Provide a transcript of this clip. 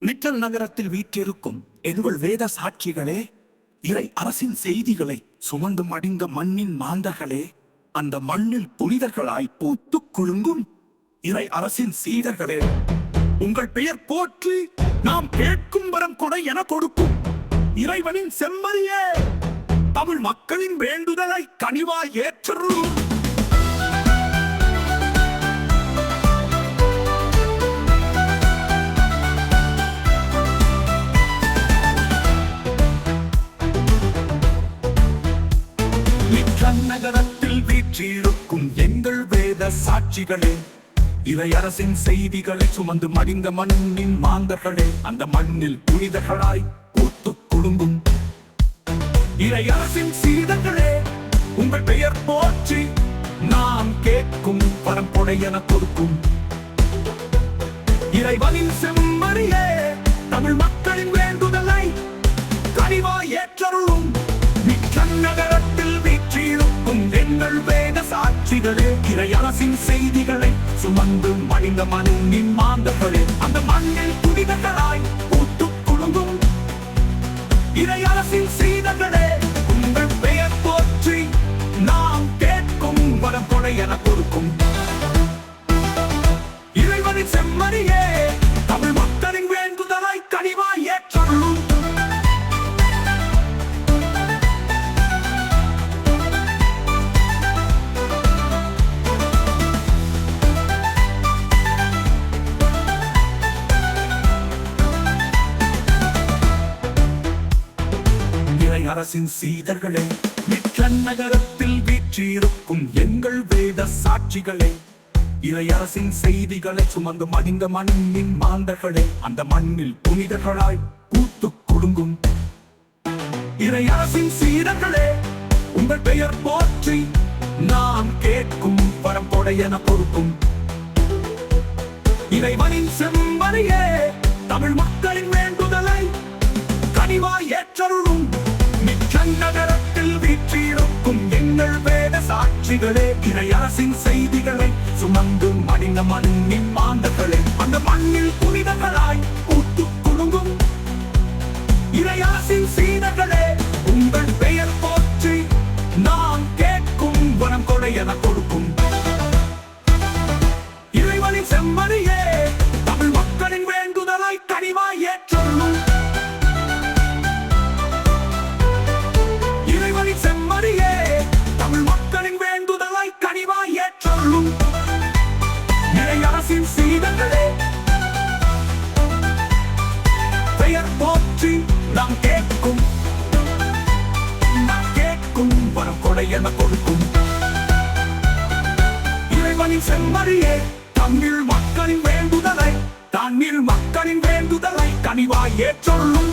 நிற்றல் நகரத்தில் வீற்றிருக்கும் எங்கள் வேத சாட்சிகளே, இறை அரசின் செய்திகளை சுமந்து மடிந்த மண்ணின் மாந்தர்களே, அந்த மண்ணில் புனிதர்களாய் பூத்துக் குலுங்கும் இறை அரசின் சீடர்களே, உங்கள் பெயர் போற்றி நாம் கேட்கும் வரம் கொடை என கொடுக்கும் இறைவனின் செம்மறியே, தமிழ் மக்களின் வேண்டுதலை கனிவாய் ஏற்றருளும். நகரத்தில் வீற்றிருக்கும் எங்கள் வேத சாட்சிகளே, இறை அரசின் செய்திகளை சுமந்து மடிந்த மண்ணின் மாந்தர்களே, அந்த மண்ணில் புனிதர்களாய் பூத்துக் குலுங்கும் இறை அரசின் சீடர்களே, உங்கள் பெயர் போற்றி நாம் கேட்கும் வரம் கொடை என கொடுக்கும் இறைவனின் செம்மறியே, தமிழ் மக்களின் வேண்டுதலை கனிவாய் ஏற்றருளும். நகரத்தில் வீற்றிருக்கும் எங்கள் வேத சாட்சிகளே, இறை அரசின் செய்திகளை சுமந்து மடிந்த மண்ணின் மாந்தர்களே, அந்த மண்ணில் புனிதர்களாய் பூத்துக் குலுங்கும் இறை அரசின் சீடர்களே, உங்கள் பெயர் போற்றி நாம் கேட்கும் வரம் கொடை என கொடுக்கும் இறைவனின் செம்மறியே, தமிழ் மக்களின் வேண்டுதலை கனிவாய் ஏற்றருளும். அரசின் சீடர்களே, நிற்றல் நகரத்தில் வீற்றிருக்கும் எங்கள் வேத சாட்சிகளே, இறை அரசின் செய்திகளை சுமந்து மடிந்த மண்ணின் மாந்தர்களே, அந்த மண்ணில் புனிதர்களாய் பூத்துக் குலுங்கும் இறை அரசின் சீடர்களே, உங்கள் பெயர் போற்றி நாம் கேட்கும் வரம் கொடை என கொடுக்கும் இறைவனின் செம்மறியே, தமிழ் மக்களின் வேண்டுதலை கனிவாய் ஏற்றருளும். நகரத்தில் வீற்றிருக்கும் எங்கள் வேத சாட்சிகளே, இறை அரசின் செய்திகளை சுமந்து மடிந்த மண்ணின் மாந்தர்களே, அந்த மண்ணில் புனிதர்களாய் பூத்துக் குலுங்கும் இறை அரசின் சீடர்களே, உங்கள் பெயர் போற்றி நாம் கேட்கும் வரம் கொடை என கொடுக்கும் இறைவனின் செம்மறியே, தமிழ் மக்களின் வேண்டுதலை கனிவாய் ஏற்றருளும். செம்மறியே, தமிழ் மக்களின் வேண்டுதலை கனிவாய் ஏற்றருளும். இறை அரசின் சீடர்களே, பெயர் போற்றி நாம் கேட்கும் வரம் கொடை என கொடுக்கும் இறைவனின் செம்மறியே, தமிழ் மக்களின் வேண்டுதலை கனிவாய் ஏற்றருளும்.